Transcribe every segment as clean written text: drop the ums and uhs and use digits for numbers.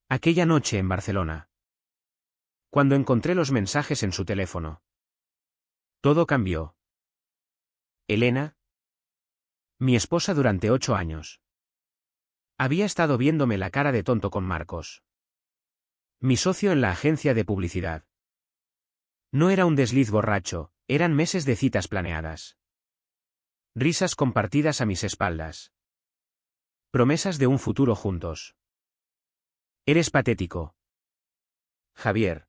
Aquella noche en Barcelona. Cuando encontré los mensajes en su teléfono. Todo cambió. Elena, mi esposa durante 8 años. Había estado viéndome la cara de tonto con Marcos, mi socio en la agencia de publicidad. No era un desliz borracho, eran meses de citas planeadas. Risas compartidas a mis espaldas. Promesas de un futuro juntos. Eres patético, Javier.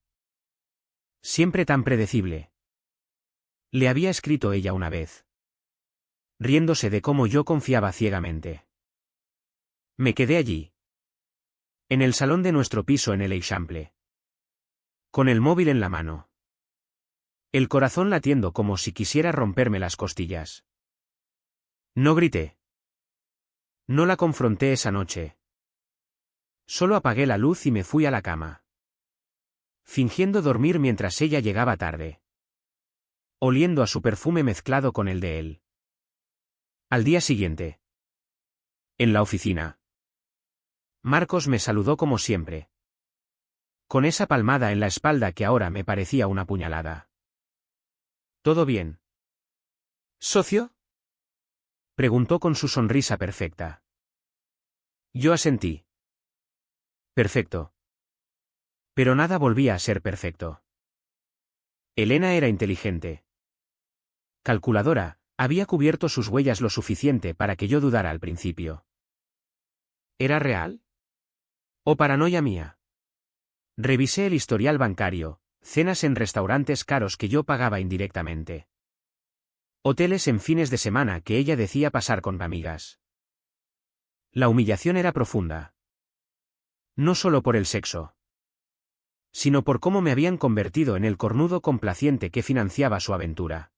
Siempre tan predecible. Le había escrito ella una vez, riéndose de cómo yo confiaba ciegamente. Me quedé allí, en el salón de nuestro piso en el Eixample, con el móvil en la mano, el corazón latiendo como si quisiera romperme las costillas. No grité. No la confronté esa noche. Solo apagué la luz y me fui a la cama, fingiendo dormir mientras ella llegaba tarde, oliendo a su perfume mezclado con el de él. Al día siguiente, en la oficina, Marcos me saludó como siempre, con esa palmada en la espalda que ahora me parecía una puñalada. ¿Todo bien, socio?, preguntó con su sonrisa perfecta. Yo asentí. Perfecto. Pero nada volvía a ser perfecto. Elena era inteligente. Calculadora, había cubierto sus huellas lo suficiente para que yo dudara al principio. ¿Era real? ¿O paranoia mía? Revisé el historial bancario, cenas en restaurantes caros que yo pagaba indirectamente. Hoteles en fines de semana que ella decía pasar con amigas. La humillación era profunda. No solo por el sexo, sino por cómo me habían convertido en el cornudo complaciente que financiaba su aventura.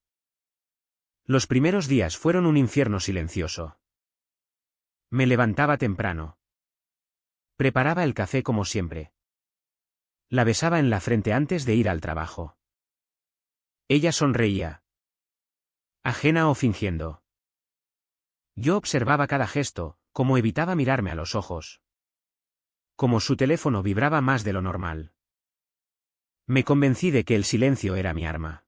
Los primeros días fueron un infierno silencioso. Me levantaba temprano. Preparaba el café como siempre. La besaba en la frente antes de ir al trabajo. Ella sonreía, ajena o fingiendo. Yo observaba cada gesto, como evitaba mirarme a los ojos. Como su teléfono vibraba más de lo normal. Me convencí de que el silencio era mi arma.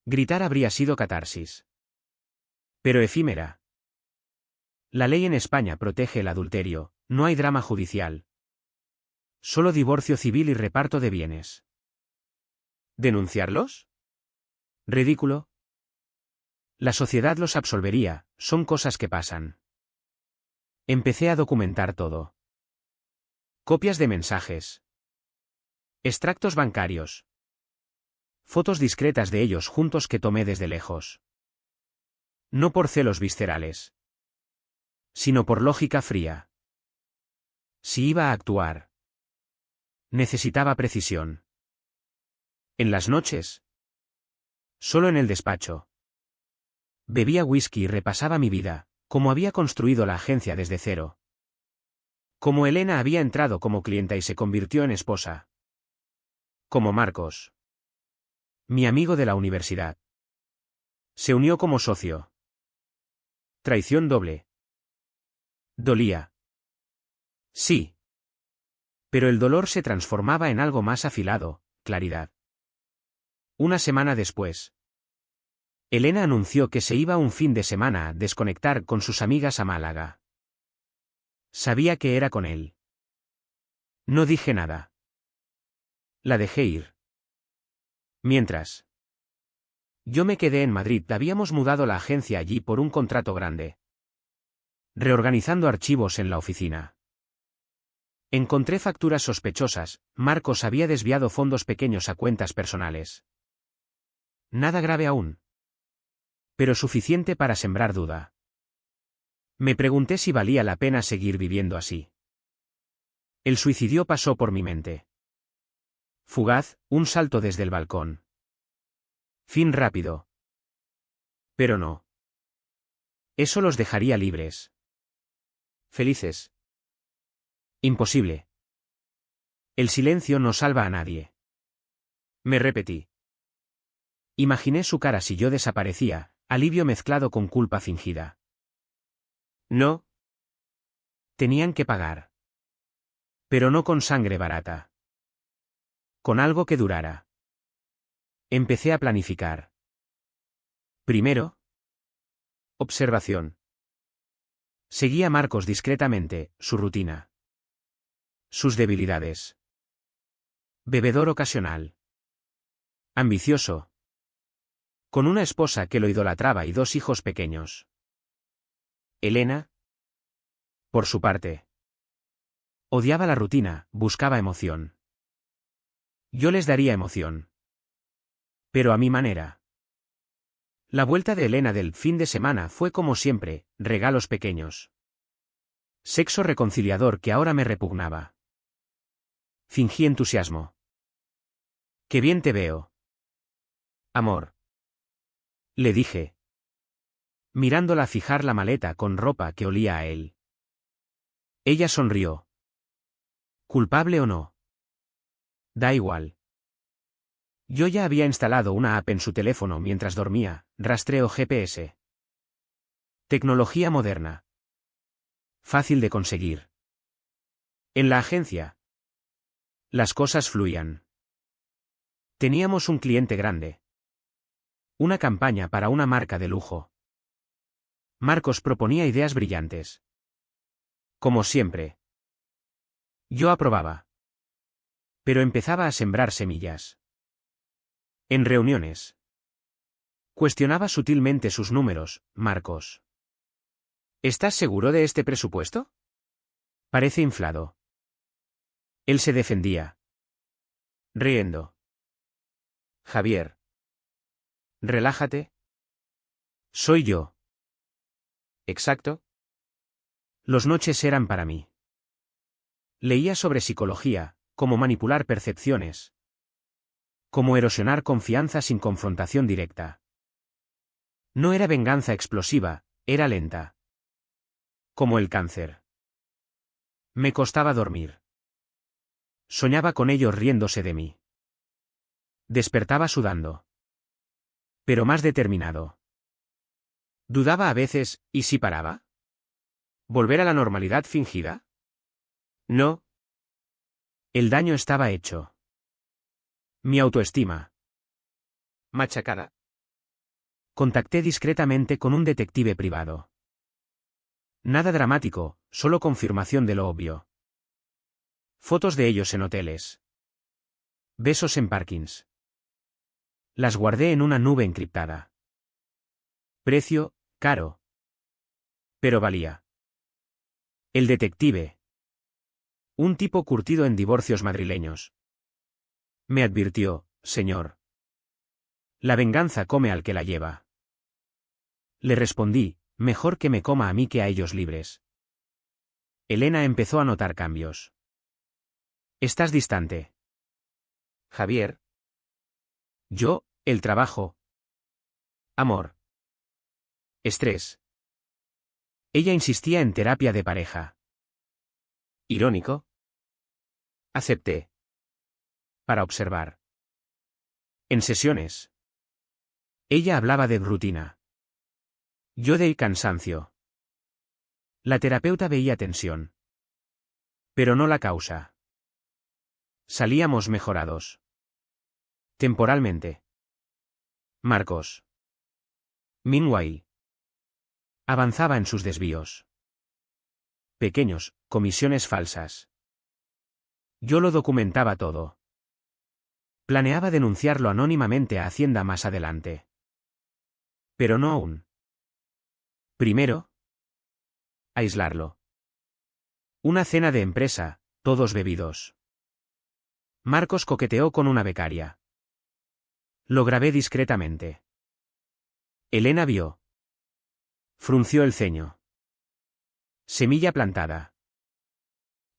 Gritar habría sido catarsis, pero efímera. La ley en España protege el adulterio, no hay drama judicial. Solo divorcio civil y reparto de bienes. ¿Denunciarlos? Ridículo. La sociedad los absolvería, son cosas que pasan. Empecé a documentar todo. Copias de mensajes. Extractos bancarios. Fotos discretas de ellos juntos que tomé desde lejos. No por celos viscerales, sino por lógica fría. Si iba a actuar, necesitaba precisión. En las noches, solo en el despacho, bebía whisky y repasaba mi vida, cómo había construido la agencia desde cero. Cómo Elena había entrado como clienta y se convirtió en esposa. Como Marcos, mi amigo de la universidad, se unió como socio. Traición doble. Dolía. Sí. Pero el dolor se transformaba en algo más afilado, claridad. Una semana después, Elena anunció que se iba un fin de semana a desconectar con sus amigas a Málaga. Sabía que era con él. No dije nada. La dejé ir. Mientras, yo me quedé en Madrid. Habíamos mudado la agencia allí por un contrato grande. Reorganizando archivos en la oficina. Encontré facturas sospechosas. Marcos había desviado fondos pequeños a cuentas personales. Nada grave aún, pero suficiente para sembrar duda. Me pregunté si valía la pena seguir viviendo así. El suicidio pasó por mi mente. Fugaz, un salto desde el balcón. Fin rápido. Pero no. Eso los dejaría libres. Felices. Imposible. El silencio no salva a nadie. Me repetí. Imaginé su cara si yo desaparecía, alivio mezclado con culpa fingida. No. Tenían que pagar. Pero no con sangre barata. Con algo que durara. Empecé a planificar. Primero. Observación. Seguí a Marcos discretamente, su rutina. Sus debilidades. Bebedor ocasional. Ambicioso. Con una esposa que lo idolatraba y 2 hijos pequeños. Elena. Por su parte. Odiaba la rutina, buscaba emoción. Yo les daría emoción. Pero a mi manera. La vuelta de Elena del fin de semana fue como siempre, regalos pequeños. Sexo reconciliador que ahora me repugnaba. Fingí entusiasmo. Qué bien te veo. Amor. Le dije. Mirándola fijar la maleta con ropa que olía a él. Ella sonrió. ¿Culpable o no? Da igual. Yo ya había instalado una app en su teléfono mientras dormía, rastreo GPS. Tecnología moderna. Fácil de conseguir. En la agencia. Las cosas fluían. Teníamos un cliente grande. Una campaña para una marca de lujo. Marcos proponía ideas brillantes. Como siempre. Yo aprobaba. Pero empezaba a sembrar semillas. En reuniones. Cuestionaba sutilmente sus números, Marcos. ¿Estás seguro de este presupuesto? Parece inflado. Él se defendía. Riendo. Javier. Relájate. Soy yo. Exacto. Los noches eran para mí. Leía sobre psicología, cómo manipular percepciones. Cómo erosionar confianza sin confrontación directa. No era venganza explosiva, era lenta. Como el cáncer. Me costaba dormir. Soñaba con ellos riéndose de mí. Despertaba sudando. Pero más determinado. Dudaba a veces, ¿y si paraba? ¿Volver a la normalidad fingida? No. El daño estaba hecho. Mi autoestima. Machacada. Contacté discretamente con un detective privado. Nada dramático, solo confirmación de lo obvio. Fotos de ellos en hoteles. Besos en parkings. Las guardé en una nube encriptada. Precio, caro. Pero valía. El detective. Un tipo curtido en divorcios madrileños. Me advirtió, señor. La venganza come al que la lleva. Le respondí, mejor que me coma a mí que a ellos libres. Elena empezó a notar cambios. Estás distante. Javier. Yo, el trabajo. Amor. Estrés. Ella insistía en terapia de pareja. ¿Irónico? Acepté. Para observar. En sesiones. Ella hablaba de rutina. Yo del cansancio. La terapeuta veía tensión. Pero no la causa. Salíamos mejorados. Temporalmente. Marcos. Meanwhile. Avanzaba en sus desvíos. Pequeños, comisiones falsas. Yo lo documentaba todo. Planeaba denunciarlo anónimamente a Hacienda más adelante. Pero no aún. Primero. Aislarlo. Una cena de empresa, todos bebidos. Marcos coqueteó con una becaria. Lo grabé discretamente. Elena vio. Frunció el ceño. Semilla plantada.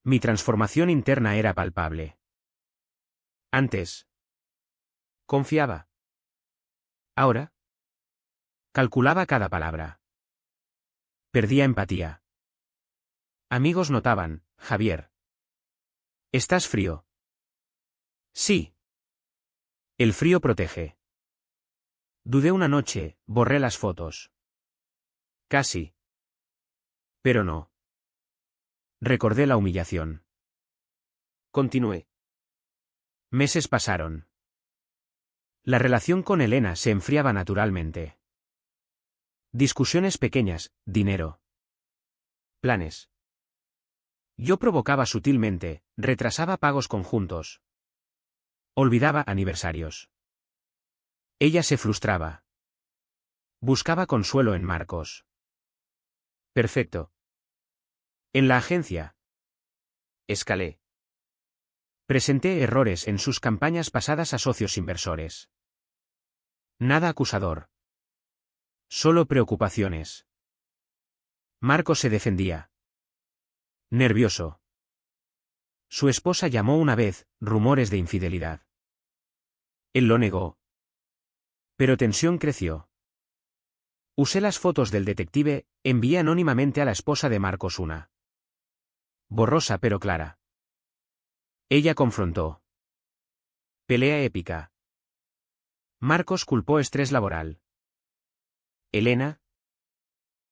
Mi transformación interna era palpable. Antes. Confiaba. Ahora. Calculaba cada palabra. Perdía empatía. Amigos notaban, Javier. ¿Estás frío? Sí. El frío protege. Dudé una noche, borré las fotos. Casi. Pero no. Recordé la humillación. Continué. Meses pasaron. La relación con Elena se enfriaba naturalmente. Discusiones pequeñas, dinero. Planes. Yo provocaba sutilmente, retrasaba pagos conjuntos. Olvidaba aniversarios. Ella se frustraba. Buscaba consuelo en Marcos. Perfecto. En la agencia. Escalé. Presenté errores en sus campañas pasadas a socios inversores. Nada acusador. Solo preocupaciones. Marcos se defendía. Nervioso. Su esposa llamó una vez, rumores de infidelidad. Él lo negó. Pero tensión creció. Usé las fotos del detective, envié anónimamente a la esposa de Marcos una. Borrosa pero clara. Ella confrontó. Pelea épica. Marcos culpó estrés laboral. Elena.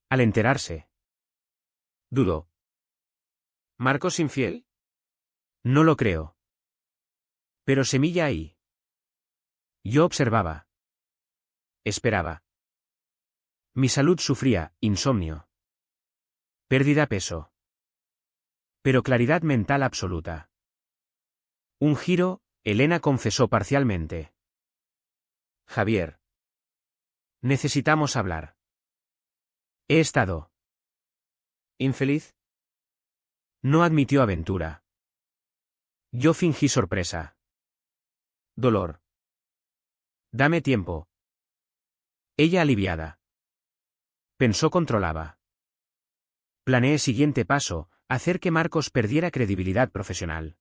Al enterarse. Dudó. ¿Marcos infiel? No lo creo. Pero semilla ahí. Yo observaba. Esperaba. Mi salud sufría, insomnio. Pérdida peso. Pero claridad mental absoluta. Un giro, Elena confesó parcialmente. Javier. Necesitamos hablar. He estado. ¿Infeliz? No admitió aventura. Yo fingí sorpresa. Dolor. Dame tiempo. Ella aliviada. Pensó controlaba. Planeé siguiente paso, hacer que Marcos perdiera credibilidad profesional.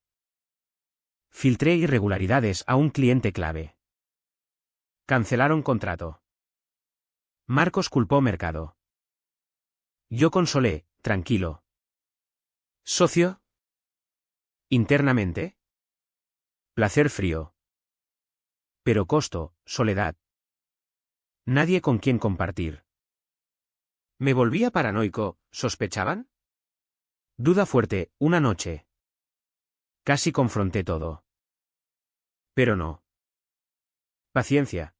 Filtré irregularidades a un cliente clave. Cancelaron contrato. Marcos culpó mercado. Yo consolé, tranquilo. ¿Socio? Internamente. Placer frío. Pero costo, soledad. Nadie con quien compartir. ¿Me volvía paranoico, sospechaban? Duda fuerte, una noche. Casi confronté todo. Pero no. Paciencia.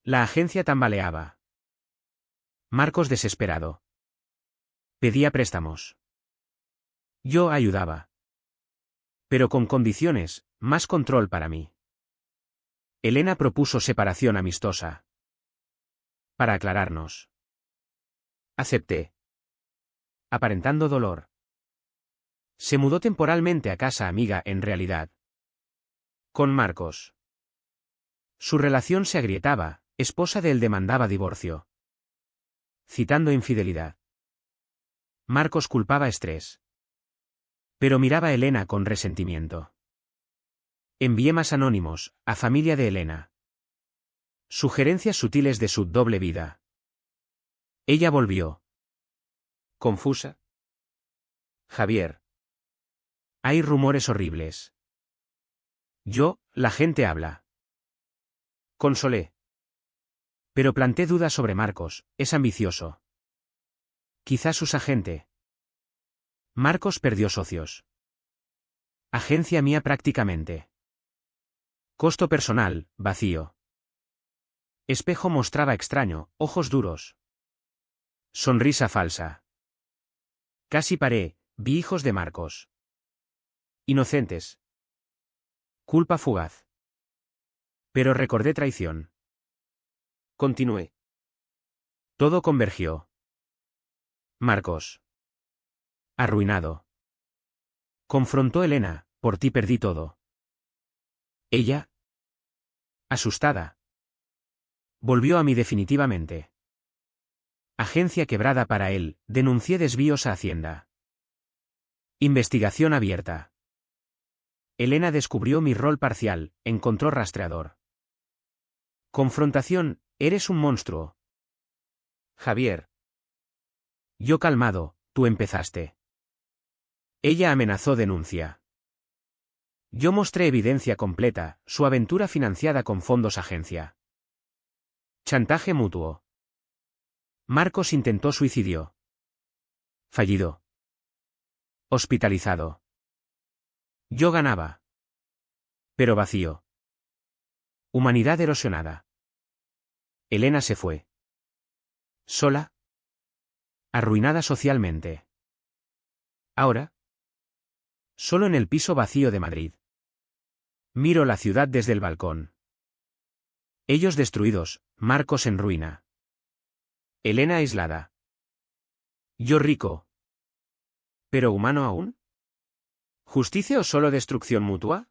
La agencia tambaleaba. Marcos desesperado. Pedía préstamos. Yo ayudaba. Pero con condiciones, más control para mí. Elena propuso separación amistosa. Para aclararnos. Acepté. Aparentando dolor. Se mudó temporalmente a casa amiga en realidad. Con Marcos. Su relación se agrietaba, esposa de él demandaba divorcio. Citando infidelidad. Marcos culpaba estrés. Pero miraba a Elena con resentimiento. Envié más anónimos, a familia de Elena. Sugerencias sutiles de su doble vida. Ella volvió. Confusa. Javier. Hay rumores horribles. La gente habla. Consolé. Pero planté dudas sobre Marcos, es ambicioso. Quizás sus agente. Marcos perdió socios. Agencia mía prácticamente. Costo personal, vacío. Espejo mostraba extraño, ojos duros. Sonrisa falsa. Casi paré, vi hijos de Marcos. Inocentes. Culpa fugaz. Pero recordé traición. Continué. Todo convergió. Marcos. Arruinado. Confrontó Elena, por ti perdí todo. Ella. Asustada. Volvió a mí definitivamente. Agencia quebrada para él, denuncié desvíos a Hacienda. Investigación abierta. Elena descubrió mi rol parcial, encontró rastreador. Confrontación, eres un monstruo. Javier. Yo calmado, tú empezaste. Ella amenazó denuncia. Yo mostré evidencia completa, su aventura financiada con fondos agencia. Chantaje mutuo. Marcos intentó suicidio. Fallido. Hospitalizado. Yo ganaba. Pero vacío. Humanidad erosionada. Elena se fue. Sola. Arruinada socialmente. Ahora. Solo en el piso vacío de Madrid. Miro la ciudad desde el balcón. Ellos destruidos, Marcos en ruina. Elena aislada. Yo rico. ¿Pero humano aún? ¿Justicia o solo destrucción mutua?